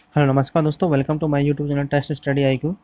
Hello नमस्कार दोस्तों, welcome to my YouTube channel test study IQ.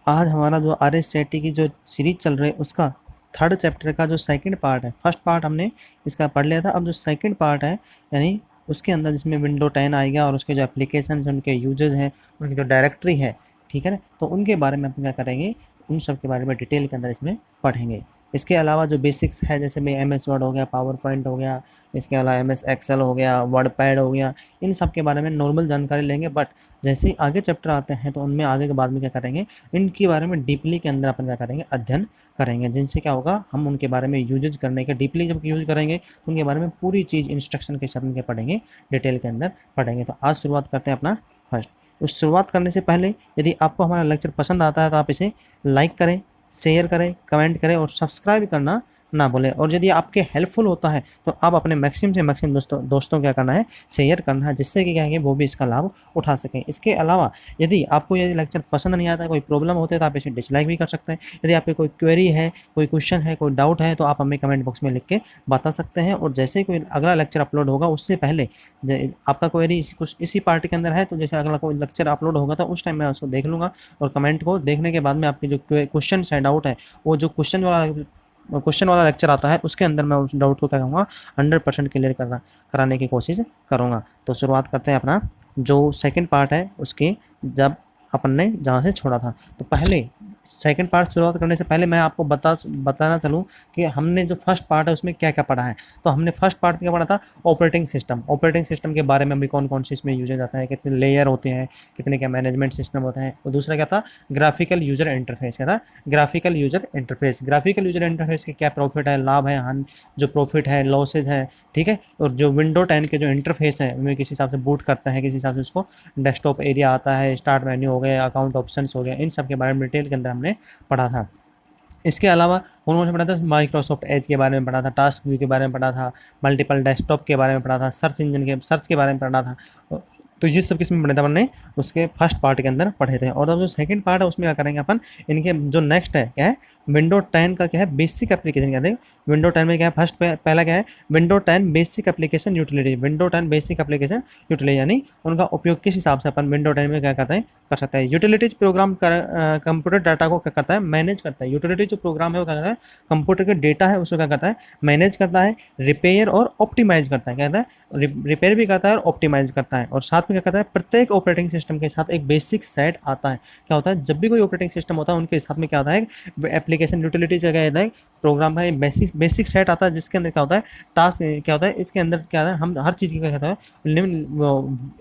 आज हमारा जो RSCT की जो सीरीज चल रही है उसका थर्ड चैप्टर का जो सेकंड पार्ट है। फर्स्ट पार्ट हमने इसका पढ़ लिया था। अब जो सेकंड पार्ट है यानी उसके अंदर जिसमें विंडो 10 आएगा और उसके जो एप्लीकेशन उनके यूजर्स हैं, उनकी जो डायरेक्टरी है, ठीक है ना, तो उनके बारे में अपन क्या करेंगे, उन सब के बारे में डिटेल के अंदर इसमें पढ़ेंगे। इसके अलावा जो बेसिक्स है जैसे मैं MS वर्ड हो गया, पावर पॉइंट हो गया, इसके अलावा MS एक्सेल हो गया, वर्ड पैड हो गया, इन सब के बारे में नॉर्मल जानकारी लेंगे। बट जैसे ही आगे चैप्टर आते हैं तो उनमें आगे के बाद में क्या करेंगे, इनके बारे में डीपली के अंदर अपन क्या करेंगे, अध्ययन करेंगे, जिनसे क्या होगा, हम उनके बारे में यूजेज करने के डीपली जब यूज करेंगे तो उनके बारे में पूरी चीज़ इंस्ट्रक्शन के साथ उनके पढ़ेंगे, डिटेल के अंदर पढ़ेंगे। तो आज शुरुआत करते हैं अपना फर्स्ट। उस शुरुआत करने से पहले यदि आपको हमारा लेक्चर पसंद आता है तो आप इसे लाइक करें, शेयर करें, कमेंट करें और सब्सक्राइब करना ना भूलें। और यदि आपके हेल्पफुल होता है तो आप अपने मैक्सिमम से मैक्सिमम दोस्तों क्या करना है, शेयर करना है, जिससे कि क्या है वो भी इसका लाभ उठा सकें। इसके अलावा यदि लेक्चर पसंद नहीं आता है, कोई प्रॉब्लम होती है तो आप इसे डिसलाइक भी कर सकते हैं। यदि आपकी कोई क्वेरी है, कोई क्वेश्चन है, कोई डाउट है तो आप हमें कमेंट बॉक्स में लिख के बता सकते हैं। और जैसे ही कोई अगला लेक्चर अपलोड होगा उससे पहले आपका क्वेरी कुछ इसी पार्ट के अंदर है तो जैसे अगला कोई लेक्चर अपलोड होगा तो उस टाइम मैं उसको देख लूँगा और कमेंट को देखने के बाद में आपकी जो क्वेश्चन है, डाउट है, वो जो क्वेश्चन वाला लेक्चर आता है उसके अंदर मैं उस डाउट को क्या कहूँगा 100% क्लियर कराने की कोशिश करूँगा। तो शुरुआत करते हैं अपना जो सेकंड पार्ट है उसकी, जब अपन ने जहाँ से छोड़ा था। तो पहले सेकंड पार्ट शुरुआत करने से पहले मैं आपको बताना चलूँ कि हमने जो फर्स्ट पार्ट है उसमें क्या क्या पढ़ा है। तो हमने फर्स्ट पार्ट में क्या पढ़ा था, ऑपरेटिंग सिस्टम के बारे में भी कौन कौन से इसमें यूजेज आता है, कितने लेयर होते हैं, कितने क्या मैनेजमेंट सिस्टम होते हैं। और दूसरा क्या था, ग्राफिकल यूजर इंटरफेस। क्या था, ग्राफिकल यूजर इंटरफेस के क्या प्रॉफिट है, लाभ है, हानि, जो प्रॉफिट है, लॉसेज है, ठीक है। और जो विंडो 10 के जो इंटरफेस है उनमें किस हिसाब से बूट करता है, किस हिसाब से उसको डेस्कटॉप एरिया आता है, स्टार्ट मेन्यू हो गया, अकाउंट ऑप्शंस हो गया, इन सब के बारे में डिटेल के अंदर हमने पढ़ा था। इसके अलावा उन्होंने पढ़ा था माइक्रोसॉफ्ट एज के बारे में पढ़ा था, टास्क व्यू के बारे में पढ़ा था, मल्टीपल डेस्कटॉप के बारे में पढ़ा था, सर्च के बारे में पढ़ा था। तो ये सब किस में पढ़े थे अपन ने, उसके फर्स्ट पार्ट के अंदर पढ़े थे। और जो सेकंड पार्ट है उसमें क्या करेंगे अपन, इनके जो नेक्स्ट है क्या है, विंडो 10 का क्या है, बेसिक एप्लीकेशन कहते हैं। विंडो 10 में क्या है, पहला क्या है, window 10 basic application utility. Window 10 basic application utility यानी उनका उपयोग किस हिसाब से अपन विंडो 10 में क्या करते हैं, कर सकते हैं। यूटिलिटीज प्रोग्राम कंप्यूटर डाटा को क्या करता है, मैनेज करता है। यूटिलिटी जो प्रोग्राम है वो क्या करता है, कंप्यूटर के डेटा है उसको क्या करता है, मैनेज करता है, रिपेयर और ऑप्टिमाइज करता है। क्या कहता है, रिपेयर भी करता है और ऑप्टिमाइज करता है। और साथ में क्या करता है, प्रत्येक ऑपरेटिंग सिस्टम के साथ एक बेसिक सेट आता है। क्या होता है, जब भी कोई ऑपरेटिंग सिस्टम होता है उनके साथ में क्या होता है, एप्लीकेशन यूटिलिटी जगह होता है, प्रोग्राम का बेसिक सेट आता है, जिसके अंदर क्या होता है, टास्क क्या होता है, इसके अंदर क्या होता है, हम हर चीज़ की क्या कहता है,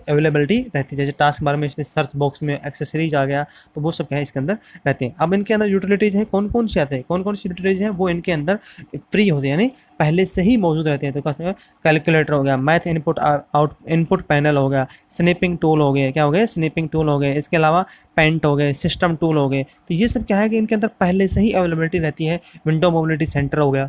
अवेलेबिलिटी रहती है। जैसे टास्क के बारे में सर्च बॉक्स में एक्सेसरीज आ गया तो वो सब क्या है इसके अंदर रहते हैं। अब इनके अंदर यूटिलिटीज़ हैं, कौन कौन सी आते हैं, कौन कौन सी यूटिलिटीज़ हैं वो इनके अंदर फ्री होती है, यानी पहले से ही मौजूद रहते हैं। तो कैसे, कैलकुलेटर हो गया, मैथ इनपुट पैनल हो गया, स्नैपिंग टूल हो गए, क्या हो गए, स्नैपिंग टूल हो गए, इसके अलावा पेंट हो गए, सिस्टम टूल हो गए। तो ये सब क्या है कि इनके अंदर पहले से ही अवेलेबिलिटी रहती है। विंडो मोबिलिटी सेंटर हो गया।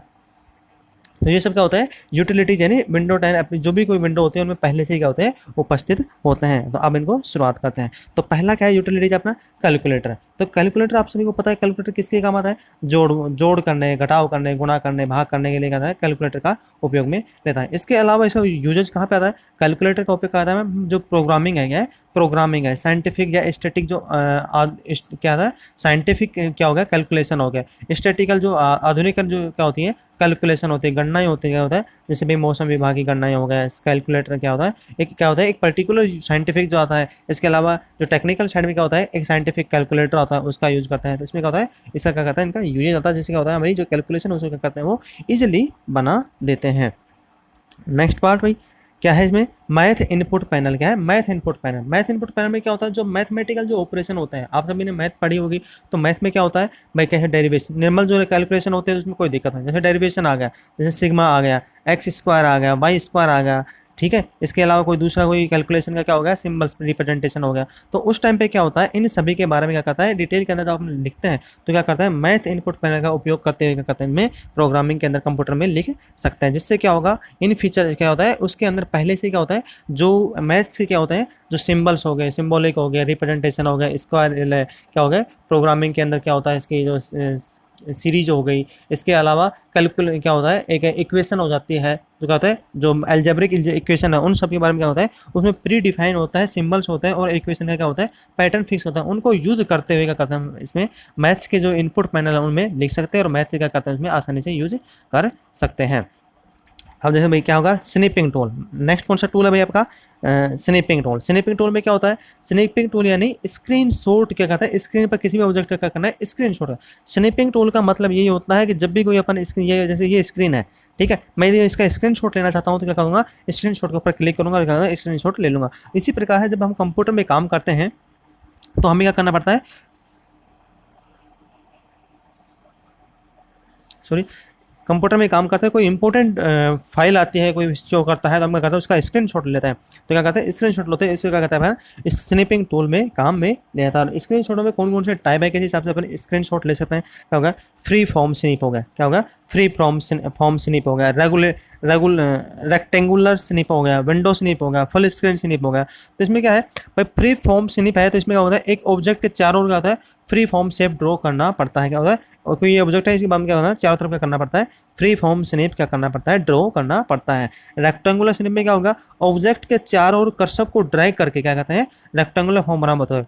तो ये सब क्या होता है, यूटिलिटीज यानी विंडो 10 अपनी जो भी कोई विंडो होती है उनमें पहले से ही क्या होते हैं, उपस्थित होते हैं। तो अब इनको शुरुआत करते हैं। तो पहला क्या है यूटिलिटीज अपना, कैलकुलेटर। तो कैलकुलेटर आप सभी को पता है, कैलकुलेटर किसके काम आता है, जोड़ करने, घटाव करने, गुणा करने, भाग करने के लिए क्या है, कैलकुलेटर का उपयोग में लेता है। इसके अलावा इसका यूजेज कहाँ पे आता है, कैलकुलेटर का उपयोग आता है जो प्रोग्रामिंग है, क्या है, प्रोग्रामिंग है, साइंटिफिक या स्टैटिक जो क्या था, साइंटिफिक क्या हो गया, कैलकुलेशन हो गया। स्टैटिकल जो आधुनिक जो क्या होती है, कैलकुलेशन होती है, गणनाएं होती है। क्या होता है, जैसे भाई मौसम विभाग की गणनाएं हो गया, कैलकुलेटर क्या होता है, एक पर्टिकुलर साइंटिफिक जो आता है। इसके अलावा जो टेक्निकल साइड में क्या होता है, एक साइंटिफिक कैलकुलेटर आता है, उसका यूज करते हैं। तो इसमें क्या होता है, इसका क्या करता है, इनका यूज आता है, जिससे क्या होता है, हमारी जो कैलकुलेशन उसको क्या करते हैं, वो इजिली बना देते हैं। नेक्स्ट पार्ट भाई क्या है इसमें, मैथ इनपुट पैनल। क्या है, मैथ इनपुट पैनल में क्या होता है, जो मैथमेटिकल जो ऑपरेशन होता है, आप सभी ने मैथ पढ़ी होगी। तो मैथ में क्या होता है भाई, क्या है, डेरिवेशन, नॉर्मल जो कैलकुलेशन होते हैं उसमें कोई दिक्कत नहीं। जैसे डेरिवेशन आ गया, जैसे सिग्मा आ गया, एक्स स्क्वायर आ गया, वाई स्क्वायर आ गया, ठीक है। इसके अलावा कोई दूसरा कोई कैलकुलेशन का क्या हो गया, सिंबल्स रिप्रेजेंटेशन हो गया। तो उस टाइम पे क्या होता है, इन सभी के बारे में क्या करता है, डिटेल के अंदर जब आप लिखते हैं तो क्या करता है, मैथ इनपुट पैनल का उपयोग करते हुए क्या करते हैं, इनमें प्रोग्रामिंग के अंदर कंप्यूटर में लिख सकते हैं। जिससे क्या होगा, इन फीचर क्या होता है, उसके अंदर पहले से क्या होता है, जो मैथ्स के क्या होते हैं, जो सिंबल्स हो गए, सिंबॉलिक हो गया, रिप्रेजेंटेशन हो गया, स्क्वायर क्या हो गया, प्रोग्रामिंग के अंदर क्या होता है, इसकी जो सीरीज हो गई, इसके अलावा कैलकुल क्या होता है, एक इक्वेशन हो जाती है, तो क्या होता है जो एल्जेब्रिक इक्वेशन है उन सब के बारे में क्या होता है, उसमें प्री डिफाइन होता है, सिंबल्स होते हैं, और इक्वेशन का क्या होता है पैटर्न फिक्स होता है। उनको यूज करते हुए क्या करते हैं हम इसमें मैथ्स के जो इनपुट पैनल है उनमें लिख सकते हैं, और मैथ्स क्या करते हैं उसमें आसानी से यूज कर सकते हैं। अब जैसे भाई क्या होगा, स्निपिंग टूल। नेक्स्ट कौन सा टूल है भाई आपका, स्निपिंग टूल। स्निपिंग टूल में क्या होता है, स्निपिंग टूल यानी स्क्रीन शॉट क्या कहता है, स्क्रीन पर किसी भी ऑब्जेक्ट का क्या करना है, स्क्रीन शॉट। स्निपिंग टूल का मतलब यही होता है कि जब भी कोई अपन स्क्रीन, ये जैसे ये स्क्रीन है, ठीक है, मैं यदि इसका स्क्रीन शॉट लेना चाहता हूँ तो क्या करूँगा, स्क्रीन शॉट के ऊपर क्लिक करूँगा और स्क्रीन शॉट ले लूँगा। इसी प्रकार है जब हम कंप्यूटर में काम करते हैं तो हमें क्या करना पड़ता है, सॉरी, कंप्यूटर में काम करते हैं, कोई इंपॉर्टेंट फाइल आती है, कोई शो करता है तो हम क्या करते हैं उसका स्क्रीनशॉट लेते हैं। तो क्या कहते हैं स्क्रीनशॉट लेते हैं, इससे क्या कहता है इस स्निपिंग टूल में काम में ले आता है। स्क्रीनशॉटों में कौन कौन से टाइप है, किस हिसाब से अपन स्क्रीनशॉट ले सकते हैं। क्या होगा, फ्री फॉर्म स्निप हो गया, क्या होगा फ्री फॉर्म स्निप हो गया, रेक्टेंगुलर स्निप हो गया, विंडो स्निप हो गया, फुल स्क्रीन स्निप हो गया। तो इसमें क्या है भाई, फ्री फॉर्म स्निप है तो इसमें क्या होता है एक ऑब्जेक्ट के चारों ओर क्या होता है फ्री फॉर्म शेप ड्रॉ करना पड़ता है। क्या होता है, और कोई ये ऑब्जेक्ट है इसके बाद में क्या होता है चारों तरफ क्या करना पड़ता है, फ्री फॉर्म स्निप क्या करना पड़ता है, ड्रॉ करना पड़ता है। रेक्टेंगुलर स्निप में क्या होगा, ऑब्जेक्ट के चारों ओर कर्सर को ड्रैग करके क्या कहते हैं रेक्टेंगुलर फॉर्म बना होता है।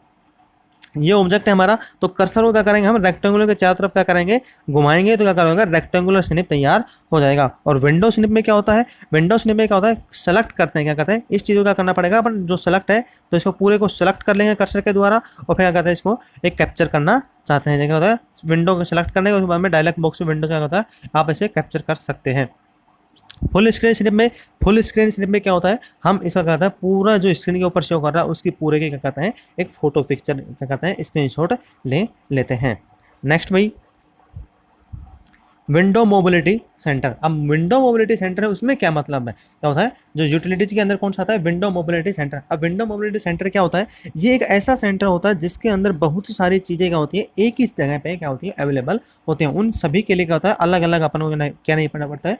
ये ऑब्जेक्ट है हमारा, तो कर्सर को क्या करेंगे हम रेक्टेंगुलर के चारों तरफ क्या करेंगे घुमाएंगे, तो क्या करेंगे रेक्टेंगुलर स्निप तैयार हो जाएगा। और विंडो स्निप में क्या होता है, विंडो स्निप में क्या होता है सेलेक्ट करते हैं, क्या करते हैं इस चीज़ को क्या करना पड़ेगा अपन जो सेलेक्ट है, तो इसको पूरे को सेलेक्ट कर लेंगे कर्सर के द्वारा, और फिर क्या कहते हैं इसको एक कैप्चर करना चाहते हैं। क्या होता है विंडो को सेलेक्ट करने के उसके बाद में डायलॉग बॉक्स में विंडो क्या होता है आप इसे कैप्चर कर सकते हैं। फुल स्क्रीन स्निप में क्या होता है, हम इसका कहता है पूरा जो स्क्रीन के ऊपर शो कर रहा है उसकी पूरे के क्या कहते हैं एक फोटो पिक्चर क्या कहते हैं स्क्रीनशॉट ले लेते हैं। नेक्स्ट भाई विंडो मोबिलिटी सेंटर। अब विंडो मोबिलिटी सेंटर है उसमें क्या मतलब है, क्या होता है जो यूटिलिटीज के अंदर कौन सा आता है विंडो मोबिलिटी सेंटर। अब विंडो मोबिलिटी सेंटर क्या होता है, ये एक ऐसा सेंटर होता है जिसके अंदर बहुत सारी चीज़ें क्या होती है एक ही जगह पे क्या होती है अवेलेबल होती हैं। उन सभी के लिए क्या होता है अलग अलग अपन को क्या नहीं पढ़ना पड़ता है,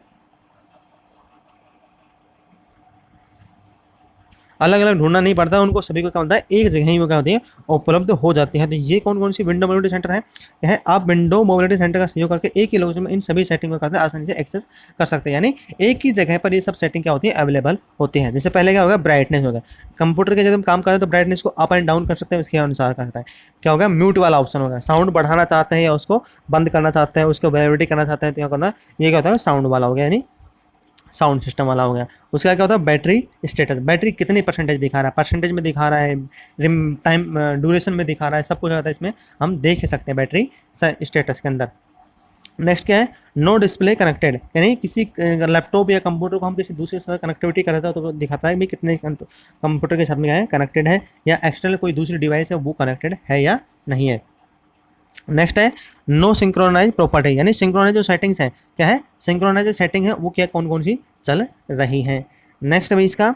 अलग अलग ढूंढना नहीं पड़ता है, उनको सभी को क्या होता है एक जगह ही वो क्या होती है उपलब्ध हो जाती है। तो ये कौन कौन सी विंडो मोबिलिटी सेंटर है, क्या है आप विंडो मोबिलिटी सेंटर का सहयोग करके एक ही लोकेशन में इन सभी सेटिंग को करते हैं आसानी से एक्सेस कर सकते हैं। यानी एक ही जगह पर ये सब सेटिंग क्या होती है अवेलेबल होती है। जैसे पहले क्या होगा ब्राइटनेस होगा, कंप्यूटर के जब हम काम करते हैं तो ब्राइटनेस को अप एंड डाउन कर सकते हैं, उसके अनुसार करता है। क्या होगा म्यूट वाला ऑप्शन होगा, साउंड बढ़ाना चाहते हैं या उसको बंद करना चाहते हैं, उसको वेरिटी करना चाहते हैं तो क्या करना है ये क्या होता है साउंड वाला हो गया, यानी साउंड सिस्टम वाला हो गया। उसका क्या होता है बैटरी स्टेटस, बैटरी कितनी परसेंटेज दिखा रहा है, परसेंटेज में दिखा रहा है, रिम टाइम ड्यूरेशन में दिखा रहा है, सब कुछ होता है इसमें हम देख सकते हैं बैटरी स्टेटस के अंदर। नेक्स्ट क्या है नो डिस्प्ले कनेक्टेड, यानी किसी लैपटॉप या कंप्यूटर को हम किसी दूसरे के साथ कनेक्टिविटी करता है तो दिखाता है कि कितने कंप्यूटर के साथ में क्या है कनेक्टेड है, या एक्सटर्नल कोई दूसरी डिवाइस है वो कनेक्टेड है या नहीं है। नेक्स्ट है नो सिंक्रोनाइज प्रॉपर्टी, यानी सिंक्रोनाइज जो सेटिंग्स है क्या है सिंक्रोनाइज सेटिंग है वो क्या कौन कौन सी चल रही है। नेक्स्ट है इसका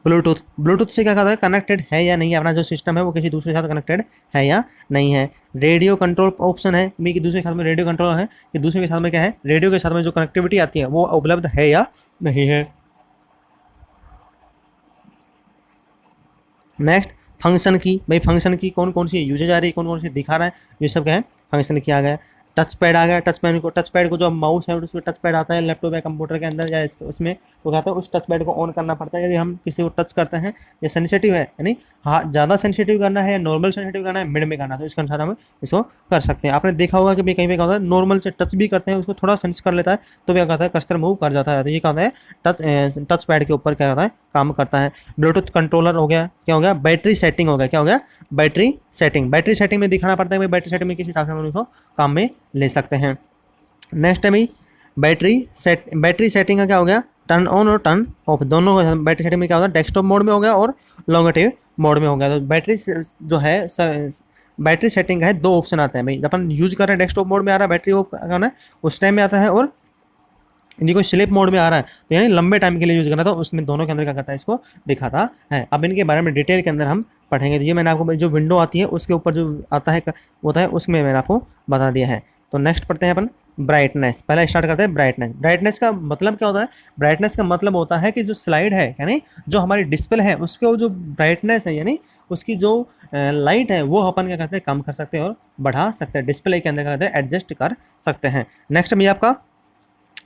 ब्लूटूथ, ब्लूटूथ से क्या कहता है कनेक्टेड है या नहीं है, अपना जो सिस्टम है वो किसी दूसरे के साथ कनेक्टेड है या नहीं है। रेडियो कंट्रोल ऑप्शन है भी कि दूसरे के साथ में रेडियो कंट्रोल है कि दूसरे के साथ में क्या है रेडियो के साथ में जो कनेक्टिविटी आती है वो उपलब्ध है या नहीं है। नेक्स्ट फंक्शन की, भाई फंक्शन की कौन कौन सी यूजेज आ रही है, कौन कौन सी दिखा रहा है, ये सब क्या है फंक्शन की आ गया। टच पैड आ गया, टच पैड को जो माउस है उसमें टच पैड आता है लैपटॉप या कंप्यूटर के अंदर या उसमें वो कहता है उस टच पैड को ऑन करना पड़ता है यदि हम किसी को टच करते हैं। ये सेंसिटिव है यानी हाँ ज़्यादा सेंसिटिव करना है या नॉर्मल सेंसिटिव करना है मिड में करना है तो इसके अनुसार हम इसको कर सकते हैं। आपने देखा होगा कि भाई कहीं पे क्या होता है नॉर्मल से टच भी करते हैं उसको थोड़ा सेंस कर लेता है तो क्या कहता है कस्टर मूव कर जाता है, तो ये क्या होता है टच पैड के ऊपर क्या होता है काम करता है। ब्लूटूथ कंट्रोलर हो गया, क्या हो गया बैटरी सेटिंग हो गया, क्या हो गया बैटरी सेटिंग में दिखाना पड़ता है भाई बैटरी सेटिंग में किस हिसाब से हम उसको काम में ले सकते हैं। नेक्स्ट है भाई बैटरी सेटिंग का क्या हो गया टर्न ऑन और टर्न ऑफ, दोनों बैटरी सेटिंग में क्या होगा डेस्कटॉप मोड में हो गया और लॉन्गेटिव मोड में हो गया। तो बैटरी जो है बैटरी सेटिंग का है दो ऑप्शन आते हैं भाई, अपन यूज कर रहे हैं डेस्कटॉप मोड में आ रहा है बैटरी ऑफ करना है उस टाइम में आता है, और यदि कोई स्लिप मोड में आ रहा है तो यानी लंबे टाइम के लिए यूज़ करना था उसमें दोनों के अंदर क्या करता है इसको दिखाता है। अब इनके बारे में डिटेल के अंदर हम पढ़ेंगे। तो ये मैंने आपको जो विंडो आती है उसके ऊपर जो आता है होता है उसमें मैंने आपको बता दिया है। तो नेक्स्ट पढ़ते हैं अपन ब्राइटनेस, पहले स्टार्ट करते हैं ब्राइटनेस। ब्राइटनेस का मतलब क्या होता है? ब्राइटनेस का मतलब होता है कि जो स्लाइड है यानी जो हमारी डिस्प्ले है उसके वो जो ब्राइटनेस है यानी उसकी जो लाइट है वो अपन क्या कहते हैं कम कर सकते हैं और बढ़ा सकते हैं, डिस्प्ले के अंदर क्या कहते हैं एडजस्ट कर सकते हैं। नेक्स्ट में आपका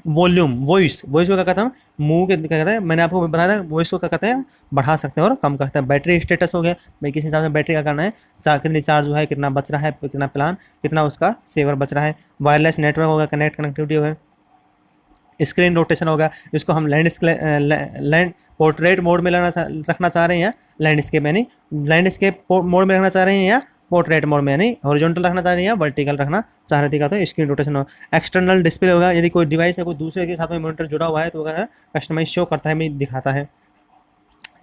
वॉल्यूम, वॉइस, वॉइस को क्या कहते हैं मुंह के क्या कहते हैं, मैंने आपको बताया था वॉइस को क्या कहते हैं बढ़ा सकते हैं और कम कर सकते हैं। बैटरी स्टेटस हो गया, भाई किस हिसाब से बैटरी का करना है, कितनी चार्ज हुआ है, कितना बच रहा है, कितना प्लान, कितना उसका सेवर बच रहा है। वायरलेस नेटवर्क होगा, कनेक्टिविटी होगा। स्क्रीन रोटेशन होगा, जिसको हम लैंड पोर्ट्रेट मोड में रखना चाह रहे हैं या लैंडस्केप यानी लैंडस्केप मोड में रखना चाह रहे हैं या पोर्ट्रेट मोड में यानी हॉरिजॉन्टल रखना चाह रहे हैं या वर्टिकल रखना चाह रहे थे का तो स्क्रीन रोटेशन होगा। एक्सटर्नल डिस्प्ले होगा, यदि कोई डिवाइस है कोई दूसरे के साथ में मॉनिटर जुड़ा हुआ है तो वह कस्टमाइज शो करता है, मैं दिखाता है।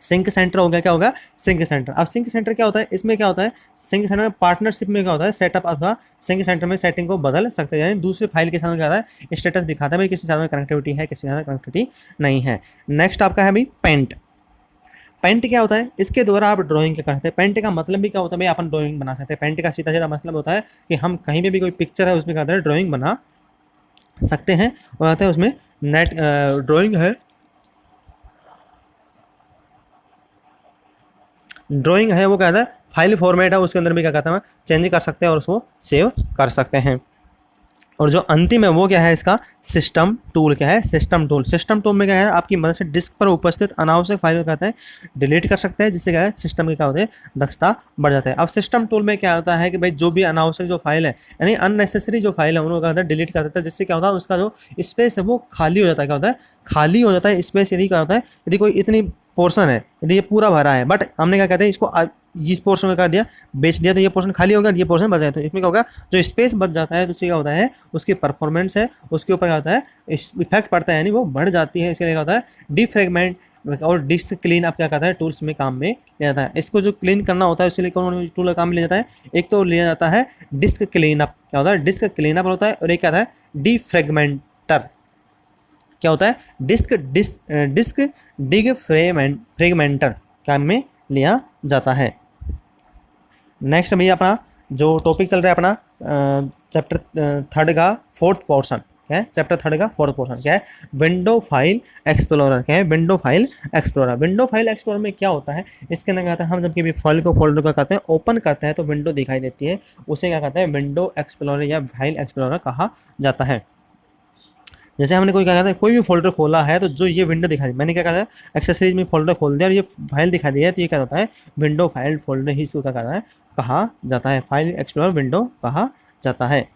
सिंक सेंटर हो गया, क्या होगा सिंक सेंटर। अब सिंक सेंटर क्या होता है, इसमें क्या होता है सिंक सेंटर में पार्टनरशिप में क्या होता है सेटअप अथवा सिंक सेंटर में सेटिंग को बदल सकते हैं, यानी दूसरे फाइल के साथ क्या होता है स्टेटस दिखाता है भाई किसी साथ में कनेक्टिविटी है किसी साथ में कनेक्टिविटी नहीं है। नेक्स्ट आपका है भाई पेंट। पेंट क्या होता है, इसके द्वारा आप ड्राइंग क्या करते हैं, पेंट का मतलब भी क्या होता है भाई अपन ड्राइंग बना सकते हैं। पेंट का सीधा सीधा मतलब होता है कि हम कहीं पे भी कोई पिक्चर है उसमें क्या होता है ड्राइंग बना सकते हैं और आता है उसमें नेट ड्राइंग है, ड्राइंग है वो कहता है फाइल फॉर्मेट है उसके अंदर भी क्या कहते हैं चेंज कर सकते हैं और उसको सेव कर सकते हैं। और जो अंतिम है वो क्या है इसका सिस्टम टूल, क्या है सिस्टम टूल। सिस्टम टूल में क्या है आपकी मदद से डिस्क पर उपस्थित अनावश्यक फाइल को कहते हैं डिलीट कर सकते हैं, जिससे क्या है सिस्टम की क्या होती है दक्षता बढ़ जाता है। अब सिस्टम टूल में क्या होता है कि भाई जो भी अनावश्यक जो फाइल है यानी अननेसेसरी जो फाइल है उनको कहते हैं डिलीट कर देता है, जिससे क्या होता है उसका जो स्पेस है वो खाली हो जाता है, क्या होता है खाली हो जाता है स्पेस। यदि क्या होता है यदि कोई इतनी पोर्शन है यदि ये पूरा भरा है बट हमने क्या कहते हैं इसको इस पोर्शन में कर दिया बेच दिया तो ये पोर्शन खाली होगा, ये पोर्शन बच जाए तो इसमें क्या होगा जो स्पेस बच जाता है तो उससे क्या होता है उसकी परफॉर्मेंस है उसके ऊपर क्या होता है इफेक्ट पड़ता है यानी वो बढ़ जाती है। इसके लिए क्या होता है डिफ्रेगमेंट और डिस्क क्लीन आप क्या कहता है टूल्स में काम में लिया जाता है। इसको जो क्लीन करना होता है उसके लिए कौन टूल काम में लिया जाता है, एक तो लिया जाता है डिस्क क्लीन अप, क्या होता है डिस्क क्लीन अप होता है, और एक क्या होता है डिफ्रेगमेंटर, क्या होता है डिस्क डिग फ्रेगमेंटर काम में लिया जाता है। नेक्स्ट भैया अपना जो टॉपिक चल रहा है अपना चैप्टर थर्ड का फोर्थ पोर्शन, क्या है चैप्टर थर्ड का फोर्थ पोर्शन क्या है विंडो फाइल एक्सप्लोरर। क्या है window file explorer. Window file explorer में क्या होता है, इसके अंदर क्या होता है हम जब भी फाइल को फोल्डर को करते हैं ओपन करते हैं तो विंडो दिखाई देती है, उसे क्या कहते हैं विंडो एक्सप्लोरर या फाइल एक्सप्लोरर कहा जाता है। जैसे हमने कोई क्या कहता है कोई भी फोल्डर खोला है तो जो ये विंडो दिखा दी, मैंने क्या कहा था एक्सेसरीज में फोल्डर खोल दिया और ये फाइल दिखा दी है तो ये क्या होता है विंडो फाइल फोल्डर ही इसको क्या कहता है कहा जाता है, फाइल एक्सप्लोरर विंडो कहा जाता है।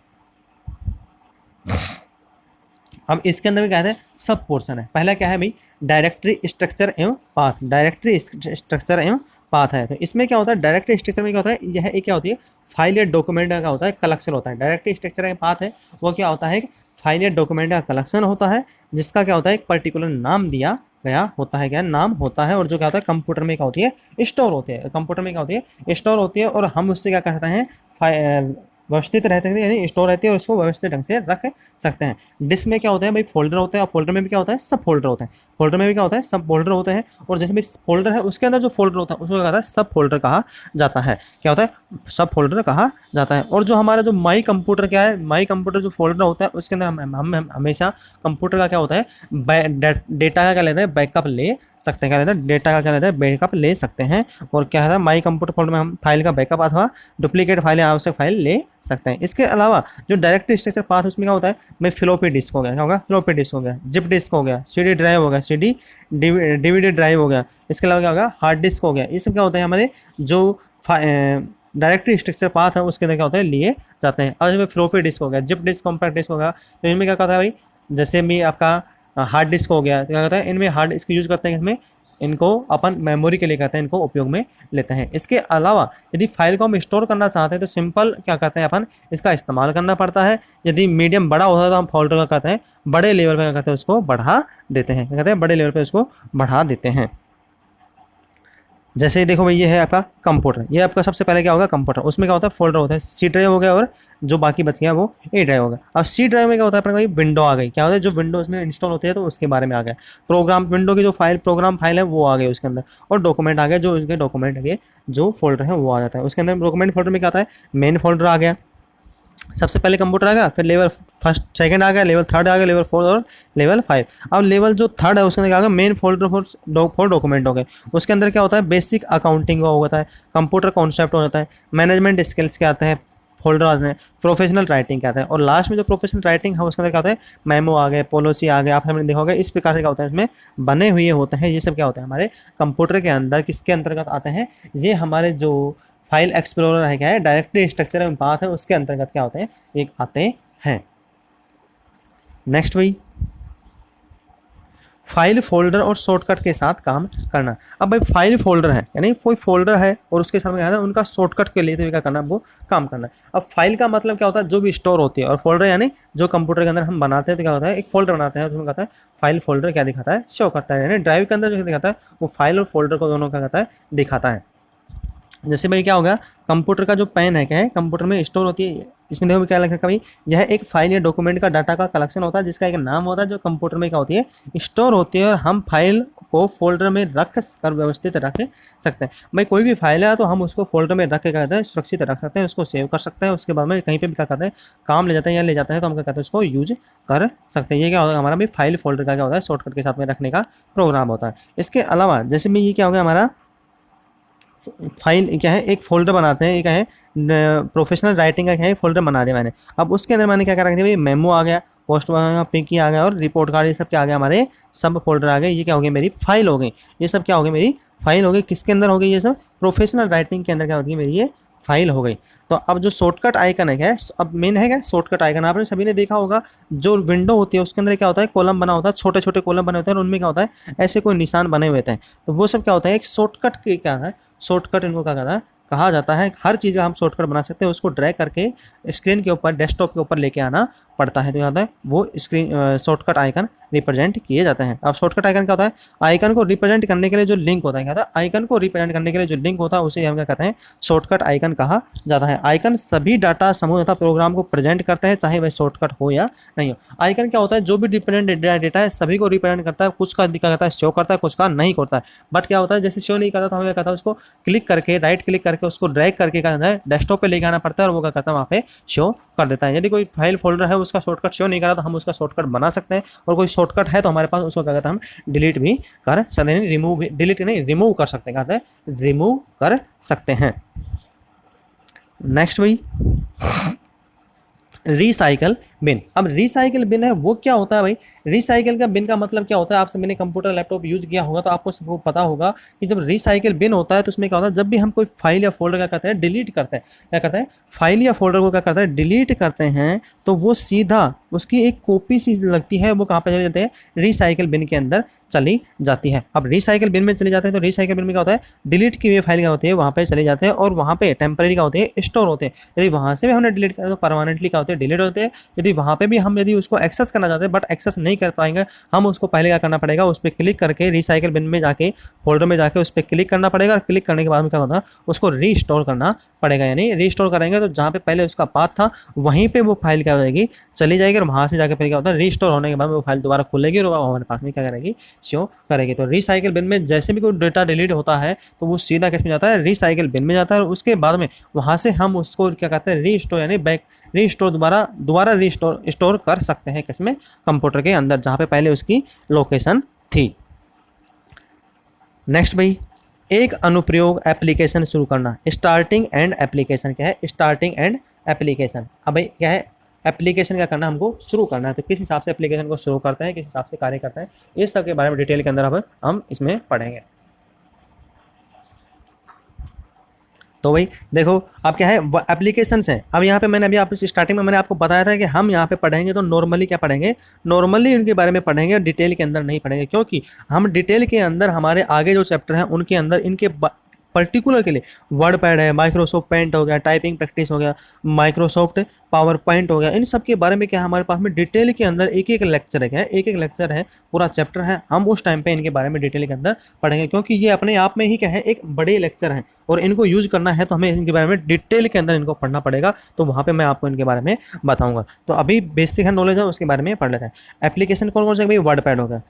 अब इसके अंदर भी क्या है सब पोर्शन है। पहला क्या है भाई डायरेक्टरी स्ट्रक्चर एवं पाथ, डायरेक्टरी स्ट्रक्चर एवं पाथ है। तो इसमें क्या होता है डायरेक्टरी स्ट्रक्चर में क्या होता है यह एक क्या होती है फाइल या डॉक्यूमेंट का होता है कलेक्शन होता है। डायरेक्टरी स्ट्रक्चर का पाथ है वो क्या होता है फाइल या डॉक्यूमेंट का कलेक्शन होता है जिसका क्या होता है एक पर्टिकुलर नाम दिया गया होता है, क्या नाम होता है, और जो क्या होता है कंप्यूटर में क्या होती है स्टोर होती है, कंप्यूटर में क्या होती है स्टोर होती है और हम उससे क्या करते हैं व्यवस्थित रहते हैं यानी स्टोर रहती है और उसको व्यवस्थित ढंग से रख सकते हैं। डिस्क में क्या होता है भाई फोल्डर होता है और फोल्डर में भी क्या होता है सब फोल्डर होते हैं, फोल्डर में भी क्या होता है सब फोल्डर होते हैं और जैसे भी फोल्डर है उसके अंदर जो फोल्डर होता है उसको क्या कहता है सब फोल्डर कहा जाता है, क्या होता है सब फोल्डर कहा जाता है। और जो हमारा जो माई कंप्यूटर क्या है माई कंप्यूटर जो फोल्डर होता है उसके अंदर हम हमेशा कंप्यूटर का क्या होता है डेटा का क्या लेते हैं बैकअप ले सकते हैं, क्या लेते हैं डेटा का क्या लेते हैं बैकअप ले सकते हैं। और क्या है माई कंप्यूटर फोल्डर में हम फाइल का बैकअप अथवा डुप्लीकेट फाइल या आवश्यक फाइल ले सकते हैं। इसके अलावा जो डायरेक्ट स्ट्रक्चर पाथ उसमें क्या होता है मैं फ्लॉपी डिस्क हो गया, क्या होगा फ्लॉपी डिस्क हो गया, जिप डिस्क हो गया, सीडी ड्राइव हो गया, सीडी डीवीडी ड्राइव हो गया, इसके अलावा क्या होगा हार्ड डिस्क हो गया। ये सब क्या होता है हमारे जो डायरेक्टरी स्ट्रक्चर पाथ है उसके अंदर क्या होता है लिए जाते हैं। और फ्लॉपी डिस्क हो गया, जिप डिस्क कॉम्पैक्ट डिस्क हो गया, तो इनमें क्या कहता है भाई जैसे भी आपका हार्ड डिस्क हो गया तो क्या कहता है इनमें हार्ड डिस्क यूज करते हैं, इसमें इनको अपन मेमोरी के लिए कहते हैं इनको उपयोग में लेते हैं। इसके अलावा यदि फाइल को हम स्टोर करना चाहते हैं तो सिंपल क्या कहते हैं अपन इसका इस्तेमाल करना पड़ता है। यदि मीडियम बड़ा होता है तो हम फोल्डर का कहते हैं बड़े लेवल पर क्या कहते हैं उसको बढ़ा देते हैं, क्या कहते हैं बड़े लेवल पर उसको बढ़ा देते हैं। जैसे देखो भाई ये है आपका कंप्यूटर, ये आपका सबसे पहले क्या होगा कंप्यूटर, उसमें क्या होता है फोल्डर होता है सी ड्राइव हो गया और जो बाकी बच गया वो ए ड्राइव होगा। अब सी ड्राइव में क्या होता है अपना कोई विंडो आ गई, क्या होता है जो विंडो उसमें इंस्टॉल होती है तो उसके बारे में आ गया, प्रोग्राम विंडो की जो फाइल प्रोग्राम फाइल है वो आ गई उसके अंदर, और डॉक्यूमेंट आ गया जो उसके डॉक्यूमेंट के जो फोल्डर है वो आ जाता है। उसके अंदर डॉक्यूमेंट फोल्डर में क्या आता है मेन फोल्डर आ गया, सबसे पहले कंप्यूटर आएगा, फिर लेवल फर्स्ट सेकंड आ गया, लेवल थर्ड आ गया, लेवल फोर्थ और लेवल 5। अब लेवल जो थर्ड है उसके अंदर क्या होगा, मेन फोल्डर फॉर डॉक्यूमेंट हो गए। उसके अंदर क्या होता है, बेसिक अकाउंटिंग का होता है, कंप्यूटर कॉन्सेप्ट हो जाता है, मैनेजमेंट स्किल्स के आते हैं फोल्डर आते हैं, प्रोफेशनल राइटिंग क्या आता है, और लास्ट में जो प्रोफेशनल राइटिंग है उसके अंदर क्या होता है, मेमो आ गए, पॉलिसी आ गए। आप हमने देखा होगा इस प्रकार से क्या होता है, इसमें बने हुए होते हैं। ये सब क्या होता है हमारे कंप्यूटर के अंदर, किसके अंतर्गत आते हैं, ये हमारे जो फाइल एक्सप्लोरर है, क्या है, डायरेक्टरी स्ट्रक्चर में बात है, उसके अंतर्गत क्या होते हैं, ये आते हैं। नेक्स्ट भाई, फाइल फोल्डर और शॉर्टकट के साथ काम करना। अब भाई फाइल फोल्डर है, यानी कोई फोल्डर है और उसके साथ में क्या है, उनका शॉर्टकट के लिए तो क्या करना है, वो काम करना है। अब फाइल का मतलब क्या होता है, जो भी स्टोर होती है, और फोल्डर यानी जो कंप्यूटर के अंदर हम बनाते हैं तो क्या होता है, एक फोल्डर बनाते हैं, उसमें कहता है फाइल फोल्डर क्या दिखाता है, शो करता है। यानी ड्राइव के अंदर जो दिखाता है वो फाइल और फोल्डर को दोनों का कहता है, दिखाता है। जैसे भाई क्या होगा, कंप्यूटर का जो पेन है, क्या है, कंप्यूटर में स्टोर होती है, इसमें देखो क्या लिखा है भाई, यह एक फाइल या डॉक्यूमेंट का डाटा का कलेक्शन होता है जिसका एक नाम होता है, जो कंप्यूटर में क्या होती है, स्टोर होती है, और हम फाइल को फोल्डर में रख कर व्यवस्थित रख सकते हैं। भाई कोई भी फाइल है तो हम उसको फोल्डर में रख के क्या कहते हैं, सुरक्षित रख सकते हैं, उसको सेव कर सकते हैं, उसके बाद में कहीं पे भी क्या करते हैं, काम ले जाते हैं या ले जाते हैं तो हम क्या कहते हैं, उसको यूज कर सकते हैं। ये क्या होगा हमारा भी फाइल फोल्डर का क्या होता है, शॉर्टकट के साथ में रखने का प्रोग्राम होता है। इसके अलावा जैसे में ये क्या होगा, हमारा फाइल क्या है, एक फोल्डर बनाते हैं, ये क्या है, प्रोफेशनल राइटिंग का क्या है, फोल्डर बना दिया मैंने। अब उसके अंदर मैंने क्या कर रखा है भाई, मेमो आ गया, पोस्ट आ गया, पिकी आ गया, और रिपोर्ट कार्ड, ये सब क्या आ गया, हमारे सब फोल्डर आ गए। ये क्या हो गई, मेरी फाइल हो गई। ये सब क्या हो गई, मेरी फाइल हो गई। किसके अंदर हो गई, ये सब प्रोफेशनल राइटिंग के अंदर क्या होती है, मेरी ये फाइल हो गई। तो अब जो शॉर्टकट आइकन है, क्या है, अब मेन है क्या, शॉर्टकट आइकन आपने सभी ने देखा होगा, जो विंडो होती है उसके अंदर क्या होता है, कॉलम बना होता है, छोटे छोटे कॉलम बने होते हैं, और उनमें क्या होता है, ऐसे कोई निशान बने हुए थे, तो वो सब क्या होता है, एक शॉर्टकट के क्या है, शॉर्टकट इनको क्या कहता है, कहा जाता है। हर चीज़ का हम शॉर्टकट बना सकते हैं, उसको ड्रैग करके स्क्रीन के ऊपर, डेस्कटॉप के ऊपर लेके आना पड़ता है, तो क्या होता है, वो स्क्रीन शॉर्टकट आइकन रिप्रेजेंट किए जाते हैं। अब शॉर्टकट आइकन क्या होता है, आइकन को रिप्रेजेंट करने के लिए जो लिंक होता है, क्या होता है, आइकन को रिप्रेजेंट करने के लिए जो लिंक होता है उसे हम क्या कहते हैं, शॉर्टकट आइकन कहा जाता है। आइकन सभी डाटा समूह तथा प्रोग्राम को प्रेजेंट करते हैं, चाहे वह शॉर्टकट हो या नहीं हो। आइकन क्या होता है, जो भी डिपेंडेंट डेटा है सभी को रिप्रेजेंट करता है, कुछ का दिखा करता है, शो करता है, कुछ का नहीं करता है। बट क्या होता है, जैसे शो नहीं करता तो हम क्या कहता है, उसको क्लिक करके, राइट क्लिक करके उसको ड्रैग करके क्या है, डेस्कटॉप पे लेके आना पड़ता है, और वो क्या करता है, वहाँ पे शो कर देता है। यदि कोई फाइल फोल्डर है उसका शॉर्टकट शो नहीं करा तो हम उसका शॉर्टकट बना सकते हैं, और कोई शॉर्टकट है तो हमारे पास उसको क्या कहते हैं, हम डिलीट भी कर सकते हैं, रिमूव, डिलीट नहीं, रिमूव कर सकते हैं, कहते हैं रिमूव कर सकते हैं। नेक्स्ट भाई, रिसाइकल बिन। अब रिसाइकल बिन है वो क्या होता है भाई, रिसाइकल का बिन का मतलब क्या होता है, आपसे मैंने कंप्यूटर लैपटॉप यूज किया होगा तो आपको सबको पता होगा कि जब रिसाइकल बिन होता है तो उसमें क्या होता है, जब भी हम कोई फाइल या फोल्डर क्या करते हैं, डिलीट करते हैं, क्या करते हैं, फाइल या फोल्डर को क्या करते हैं, डिलीट करते हैं, तो वो सीधा उसकी एक कॉपी सी लगती है, वो कहाँ पे चले जाते हैं, रिसाइकल बिन के अंदर चली जाती है। अब रिसाइकल बिन में चले जाते हैं तो रिसाइकल बिन में क्या होता है, डिलीट की हुई फाइल क्या होती है, वहाँ पे चले जाते हैं, और वहाँ पे टेम्परेरी क्या होते हैं, स्टोर होते हैं। यदि वहाँ से भी हमने डिलीट किया तो परमानेंटली क्या होते हैं, डिलीट होते हैं। यदि वहाँ पे भी हम यदि उसको एक्सेस करना चाहते हैं बट एक्सेस नहीं कर पाएंगे, हम उसको पहले क्या करना पड़ेगा, उस पर क्लिक करके रिसाइकल बिन में जाके, फोल्डर में जाके उस पर क्लिक करना पड़ेगा, और क्लिक करने के बाद में क्या होता है, उसको रीस्टोर करना पड़ेगा। यानी रीस्टोर करेंगे तो जहाँ पे पहले उसका पाथ था वहीं पे वो फाइल क्या हो जाएगी, चली जाएगी, और वहाँ से जाके फिर क्या होता है, रीस्टोर होने के बाद वो फाइल दोबारा खुलेगी और वो हमारे पास में क्या करेगी, शो करेगी। तो रिसाइकल बिन में जैसे भी कोई डेटा डिलीट होता है तो वो सीधा किस में जाता है, रिसाइकल बिन में जाता है, और उसके बाद में वहाँ से हम उसको क्या कहते हैं, रीस्टोर, यानी बैक रीस्टोर, दोबारा रीस्टोर स्टोर कर सकते हैं, किसमें, कंप्यूटर के अंदर, जहाँ पे पहले उसकी लोकेशन थी। नेक्स्ट भाई, एक अनुप्रयोग एप्लीकेशन शुरू करना। स्टार्टिंग एंड एप्लीकेशन क्या है, स्टार्टिंग एंड एप्लीकेशन। अब भाई क्या है, एप्लीकेशन क्या करना, हमको शुरू करना है, तो किस हिसाब से एप्लीकेशन को शुरू करते हैं, किस हिसाब से कार्य करता है, इस सब के बारे में डिटेल के अंदर अब हम इसमें पढ़ेंगे। तो भाई देखो, अब क्या है, एप्लीकेशंस है। अब यहाँ पे मैंने अभी आप स्टार्टिंग में मैंने आपको बताया था कि हम यहाँ पे पढ़ेंगे तो नॉर्मली क्या पढ़ेंगे, नॉर्मली उनके बारे में पढ़ेंगे, डिटेल के अंदर नहीं पढ़ेंगे, क्योंकि हम डिटेल के अंदर हमारे आगे जो चैप्टर हैं उनके अंदर इनके पर्टिकुलर के लिए वर्ड पैड है, माइक्रोसॉफ्ट पेंट हो गया, टाइपिंग प्रैक्टिस हो गया, माइक्रोसॉफ्ट पावर पॉइंट हो गया, इन सब के बारे में क्या हमारे पास में डिटेल के अंदर एक एक लेक्चर है, क्या एक एक लेक्चर है, पूरा चैप्टर है, हम उस टाइम पे इनके बारे में डिटेल के अंदर पढ़ेंगे, क्योंकि ये अपने आप में ही क्या है, एक बड़े लेक्चर हैं, और इनको यूज करना है तो हमें इनके बारे में डिटेल के अंदर इनको पढ़ना पड़ेगा, तो वहाँ पे मैं आपको इनके बारे में बताऊँगा। तो अभी बेसिक है नॉलेज है, उसके बारे में पढ़ लेते हैं। एप्लीकेशन कौन कौन से, भाई वर्ड पैड हो गया,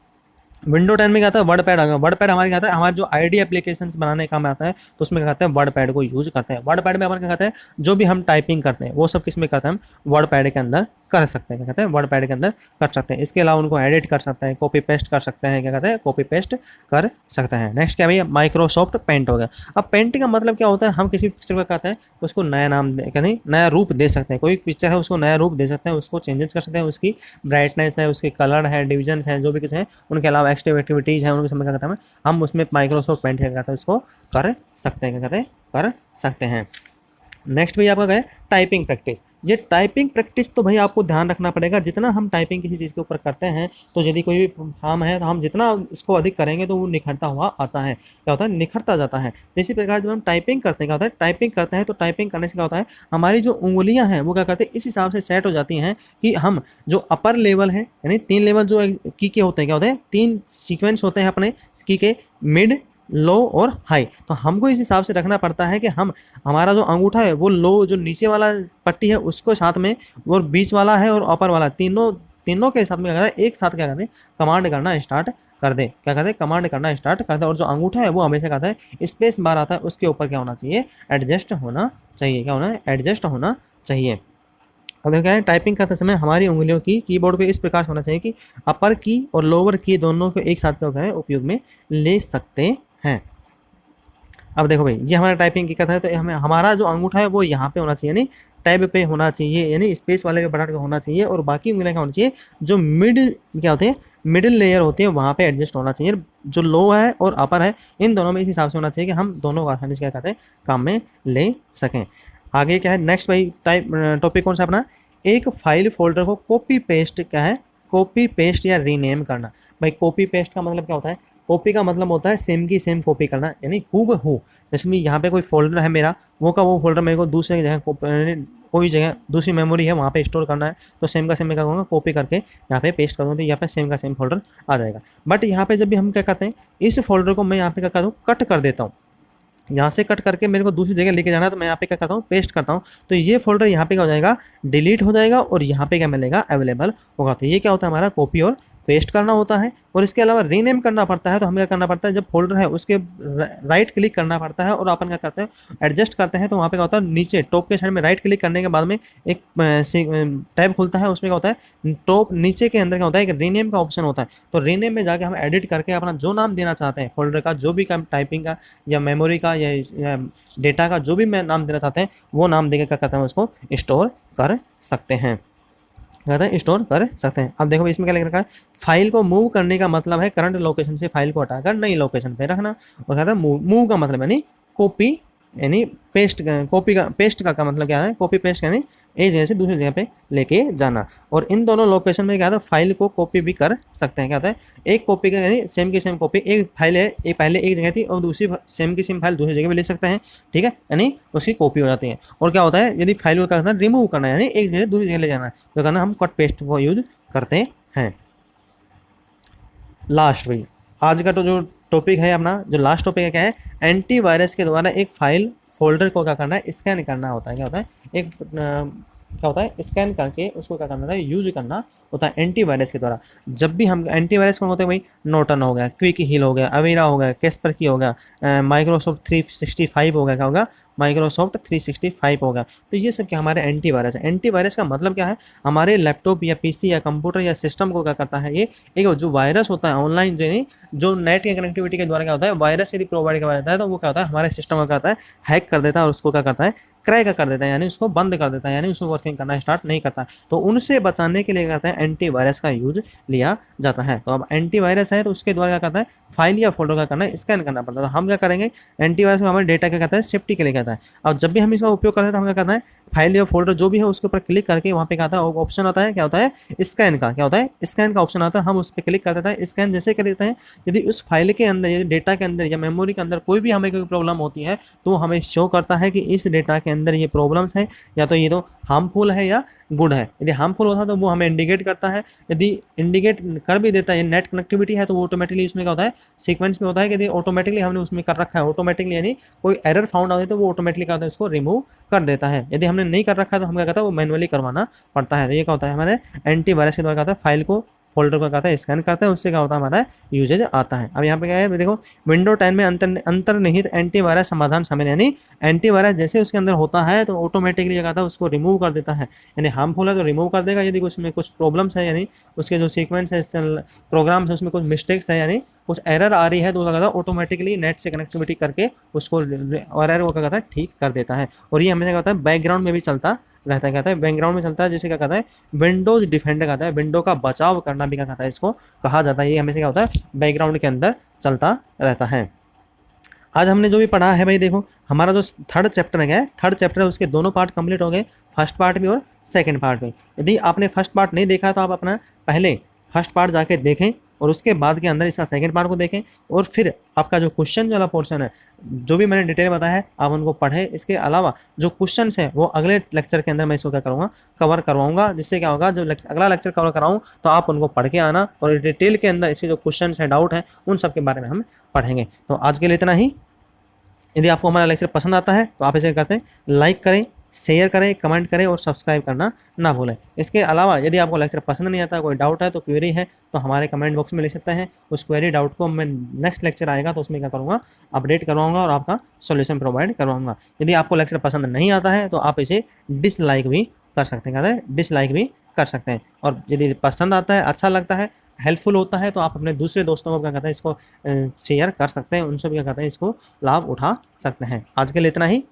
विंडो 10 में क्या आता है, वर्ड पैड आ गया। वर्ड पैड हमारे क्या आता है, हमारे जो आईडी एप्लीकेशंस बनाने का काम आता है, तो उसमें क्या कहते हैं, वर्ड पैड को यूज करते हैं। वर्ड पैड में हमारे क्या कहते हैं, जो भी हम टाइपिंग करते हैं वो सब किस में करते हैं, हम वर्ड पैड के अंदर कर सकते हैं। क्या कहते हैं, वर्ड पैड के अंदर कर सकते हैं। इसके अलावा उनको एडिट कर सकते हैं, कॉपी पेस्ट कर सकते हैं। क्या कहते हैं, कॉपी पेस्ट कर सकते हैं। नेक्स्ट क्या भैया, माइक्रोसॉफ्ट पेंट हो गया। अब पेंटिंग का मतलब क्या होता है, हम किसी पिक्चर को कहते हैं उसको नया नाम क्या नहीं, नया रूप दे सकते हैं। कोई पिक्चर है उसको नया रूप दे सकते हैं, उसको चेंजेस कर सकते हैं, उसकी ब्राइटनेस है, उसके कलर है, डिविजन है, जो भी कुछ है, उनके अलावा एक्स्ट्रा एक्टिविटीज़ है, उनके समय क्या कहते हैं, हम उसमें माइक्रोसॉफ्ट पेंट क्या कहते हैं उसको कर सकते हैं। क्या कहते हैं, कर सकते हैं। नेक्स्ट भाई आपका क्या है, टाइपिंग प्रैक्टिस। ये टाइपिंग प्रैक्टिस तो भाई आपको ध्यान रखना पड़ेगा, जितना हम टाइपिंग किसी चीज़ के ऊपर करते हैं, तो यदि कोई भी काम है तो हम जितना उसको अधिक करेंगे तो वो निखरता हुआ आता है। क्या होता है, निखरता जाता है। इसी प्रकार जब हम टाइपिंग करते हैं, क्या होता है, टाइपिंग करते हैं तो टाइपिंग करने से क्या होता है, हमारी जो उंगलियां हैं वो क्या करते हैं, इस हिसाब से सेट हो जाती हैं कि हम जो अपर लेवल है, यानी 3 लेवल जो की के होते हैं, क्या होते हैं, 3 सीक्वेंस होते हैं अपने की के, मिड, लो और हाई। तो हमको इस हिसाब से रखना पड़ता है कि हम, हमारा जो अंगूठा है वो लो, जो नीचे वाला पट्टी है उसको साथ में, और बीच वाला है और ऊपर वाला, तीनों तीनों के साथ में क्या कहते हैं, एक साथ क्या कहते हैं, कमांड करना स्टार्ट कर दे। क्या कहते हैं, कमांड करना स्टार्ट कर दे। और जो अंगूठा है वो हमेशा कहता है स्पेस बार आता है, उसके ऊपर क्या होना चाहिए, एडजस्ट होना चाहिए। क्या होना है, एडजस्ट होना चाहिए। अब क्या है, टाइपिंग करते समय हमारी उंगलियों की कीबोर्ड पे इस प्रकार से होना चाहिए कि अपर की और लोअर की दोनों को एक साथ क्या है, उपयोग में ले सकते हैं। अब देखो भाई, ये हमारा टाइपिंग की कथा है, तो हमें हमारा जो अंगूठा है वो यहाँ पे होना चाहिए, यानी टैब पे होना चाहिए, यानी स्पेस वाले पे बटन होना चाहिए। और बाकी उंगलियाँ क्या होना चाहिए, जो मिड क्या होते हैं, मिडिल लेयर होती है वहाँ पे एडजस्ट होना चाहिए। जो लो है और अपर है, इन दोनों में इस हिसाब से होना चाहिए कि हम दोनों को आसानी से क्या कहते हैं, काम में ले सकें। आगे क्या है, नेक्स्ट भाई टाइप टॉपिक कौन सा अपना, एक फाइल फोल्डर को कॉपी पेस्ट क्या है, कॉपी पेस्ट या रीनेम करना। भाई कॉपी पेस्ट का मतलब क्या होता है, कॉपी का मतलब होता है सेम की सेम कॉपी करना, यानी हू ब हू। जैसे मैं यहाँ पे कोई फोल्डर है मेरा, वो का वो फोल्डर मेरे को दूसरी जगह कोई जगह दूसरी मेमोरी है वहाँ पे स्टोर करना है, तो सेम का सेम मैं क्या करूँगा, कॉपी करके यहाँ पे पेस्ट कर दूँगा, तो यहाँ पे सेम का सेम फोल्डर आ जाएगा। बट यहाँ पे जब भी हम क्या करते हैं, इस फोल्डर को मैं यहाँ पे क्या करता हूँ, कट कर देता हूँ। यहाँ से कट करके मेरे को दूसरी जगह लेके जाना है, तो मैं यहाँ पे क्या करता हूँ, पेस्ट करता हूँ। तो ये फोल्डर यहाँ पे क्या हो जाएगा, डिलीट हो जाएगा, और यहाँ पे क्या मिलेगा, अवेलेबल होगा। तो ये क्या होता है, हमारा कॉपी और पेस्ट करना होता है। और इसके अलावा रीनेम करना पड़ता है, तो हमें क्या करना पड़ता है, जब फोल्डर है उसके राइट क्लिक करना पड़ता है, और अपन क्या करते हैं, एडजस्ट करते हैं। तो वहाँ पे क्या होता है, नीचे टॉप के साइड में राइट क्लिक करने के बाद में एक टैब खुलता है, उसमें क्या होता है, टॉप नीचे के अंदर क्या होता है, एक रीनेम का ऑप्शन होता है। तो रीनेम में जाके हम एडिट करके अपना जो नाम देना चाहते हैं फोल्डर का, जो भी काम टाइपिंग का या मेमोरी का या डेटा का जो भी मैं नाम देना चाहते हैं, वो नाम देकर क्या करते हैं, उसको स्टोर कर सकते हैं। कहते हैं स्टोर कर सकते हैं। अब देखो इसमें क्या लिख रखा है, फाइल को मूव करने का मतलब है करंट लोकेशन से फाइल को हटाकर नई लोकेशन पे रखना। और कहता है मूव का मतलब यानी कॉपी, यानी पेस्ट, कॉपी का पेस्ट का मतलब क्या है, कॉपी पेस्ट यानी एक जगह से दूसरी जगह पे लेके जाना। और इन दोनों लोकेशन में क्या होता है, फाइल को कॉपी भी कर सकते हैं। क्या होता है, एक कॉपी का यानी सेम की सेम कॉपी, एक फाइल है, एक पहले एक जगह थी और दूसरी सेम की सेम फाइल दूसरी जगह पे ले सकते हैं। ठीक है, यानी उसकी कॉपी हो जाती है। और क्या होता है, यदि फाइल को क्या करना है, रिमूव करना है, यानी एक जगह से दूसरी जगह ले जाना है, तो करना हम कट पेस्ट को यूज करते हैं। लास्ट भाई, आज का तो जो टॉपिक है अपना, जो लास्ट टॉपिक है क्या है, एंटीवायरस के द्वारा एक फाइल फोल्डर को क्या करना है, स्कैन करना होता है। क्या होता है, एक क्या होता है, स्कैन करके उसको क्या करना होता है, यूज करना होता है एंटीवायरस के द्वारा। जब भी हम एंटीवायरस कौन होते हैं भाई, नॉर्टन हो गया, क्विक हील हो गया, अवेरा हो गया, कैस्पर की हो गया, माइक्रोसॉफ्ट 365 हो गया, क्या होगा, माइक्रोसॉफ्ट 365 होगा। तो ये सब क्या हमारे एंटीवायरस है। एंटीवायरस का मतलब क्या है, हमारे लैपटॉप या पीसी या कंप्यूटर या सिस्टम को क्या करता है, ये एक जो वायरस होता है ऑनलाइन, जो नेट की कनेक्टिविटी के द्वारा क्या होता है, वायरस यदि प्रोवाइड किया जाता है, तो वो क्या होता है, हमारे सिस्टम को क्या होता है, हैक कर देता है, और उसको क्या करता है, क्रैक कर देता है, यानी उसको बंद कर देता है, यानी उसको वर्किंग करना स्टार्ट नहीं करता। तो उनसे बचाने के लिए क्या करता है, एंटीवायरस का यूज लिया जाता है। तो अब एंटीवायरस है तो उसके द्वारा क्या करता है, फाइल या फोल्डर का करना है, स्कैन करना पड़ता है। तो हम क्या करेंगे, एंटीवायरस को हमारे डेटा क्या कहता है, सेफ्टी के लिए कहता है। अब जब भी हम इसका उपयोग करते हैं तो हम क्या करना है, फाइल या फोल्डर जो भी है उसके ऊपर क्लिक करके वहाँ पे क्या आता है, ऑप्शन आता है, क्या होता है, स्कैन का। क्या होता है, स्कैन का ऑप्शन आता है, हम उस पर क्लिक कर देते हैं। स्कैन जैसे कर देते हैं, यदि उस फाइल के अंदर, यदि डेटा के अंदर या मेमोरी के अंदर कोई भी हमें कोई प्रॉब्लम होती है, तो हमें शो करता है कि इस डेटा के अंदर ये प्रॉब्लम्स है, या तो ये तो हार्मफुल है या गुड है। यदि हार्मफुल होता है तो वो हमें इंडिकेट करता है, यदि इंडिकेट कर भी देता है, नेट कनेक्टिविटी है, तो वो ऑटोमेटिकली उसमें क्या होता है, सीक्वेंस में होता है कि यदि ऑटोमेटिकली हमने उसमें कर रखा है, ऑटोमेटिकली यानी कोई एरर फाउंड आता है तो वो ऑटोमेटिकली क्या होता है, उसको रिमूव कर देता है। यदि हमने नहीं कर रखा है तो हम क्या कहता है, वो मैनुअली करवाना पड़ता है। तो ये क्या होता है, हमारे एंटीवायरस के द्वारा क्या होता है, फाइल को फोल्डर को कहता है स्कैन करते हैं, उससे क्या होता है हमारा यूजेज आता है। अब यहाँ पे क्या है देखो, विंडो 10 में अंतर्निहित एंटीवायरस समाधान शामिल, यानी एंटीवायरस जैसे उसके अंदर होता है तो ऑटोमेटिकली क्या कहता है उसको रिमूव कर देता है, यानी हार्मफुल है तो रिमूव कर देगा, यदि उसमें कुछ प्रॉब्लम्स है यानी उसके जो सीक्वेंस है प्रोग्राम्स है उसमें कुछ मिस्टेक्स है यानी कुछ एरर आ रही है तो क्या कहता है ऑटोमेटिकली नेट से कनेक्टिविटी करके उसको एरर को क्या कहता है ठीक कर देता है। और ये हमेशा क्या होता है बैकग्राउंड में भी चलता रहता है, कहता है बैकग्राउंड में चलता है, जैसे क्या कहता है विंडोज डिफेंडर कहता है, विंडो का बचाव करना भी क्या कहता है इसको कहा जाता है। ये हमेशा क्या होता है बैकग्राउंड के अंदर चलता रहता है। आज हमने जो भी पढ़ा है भाई देखो, हमारा जो थर्ड चैप्टर है, थर्ड चैप्टर है उसके दोनों पार्ट कंप्लीट हो गए, फर्स्ट पार्ट भी और सेकंड पार्ट भी। यदि आपने फर्स्ट पार्ट नहीं देखा तो आप अपना पहले फर्स्ट पार्ट जाके देखें और उसके बाद के अंदर इसका सेकंड पार्ट को देखें, और फिर आपका जो क्वेश्चन वाला पोर्शन है जो भी मैंने डिटेल बताया है आप उनको पढ़ें। इसके अलावा जो क्वेश्चन है वो अगले लेक्चर के अंदर मैं इसको क्या करूँगा कवर करवाऊंगा, जिससे क्या होगा जो अगला लेक्चर कवर कराऊँ तो आप उनको पढ़ के आना और डिटेल के अंदर इसके जो क्वेश्चन है डाउट है उन सब के बारे में हम पढ़ेंगे। तो आज के लिए इतना ही। यदि आपको हमारा लेक्चर पसंद आता है तो आप इसे करते हैं लाइक करें, शेयर करें, कमेंट करें और सब्सक्राइब करना ना भूलें। इसके अलावा यदि आपको लेक्चर पसंद नहीं आता, कोई डाउट है तो क्वेरी है तो हमारे कमेंट बॉक्स में लिख सकते हैं। उस क्वेरी डाउट को मैं नेक्स्ट लेक्चर आएगा तो उसमें क्या करूँगा अपडेट करवाऊँगा और आपका सोल्यूशन प्रोवाइड करवाऊँगा। यदि आपको लेक्चर पसंद नहीं आता है तो आप इसे डिसलाइक भी कर सकते हैं, कहते हैं डिसलाइक भी कर सकते हैं। और यदि पसंद आता है, अच्छा लगता है, हेल्पफुल होता है तो आप अपने दूसरे दोस्तों को क्या कहते हैं इसको शेयर कर सकते हैं, उनसे भी क्या कहते हैं इसको लाभ उठा सकते हैं। आज के लिए इतना ही।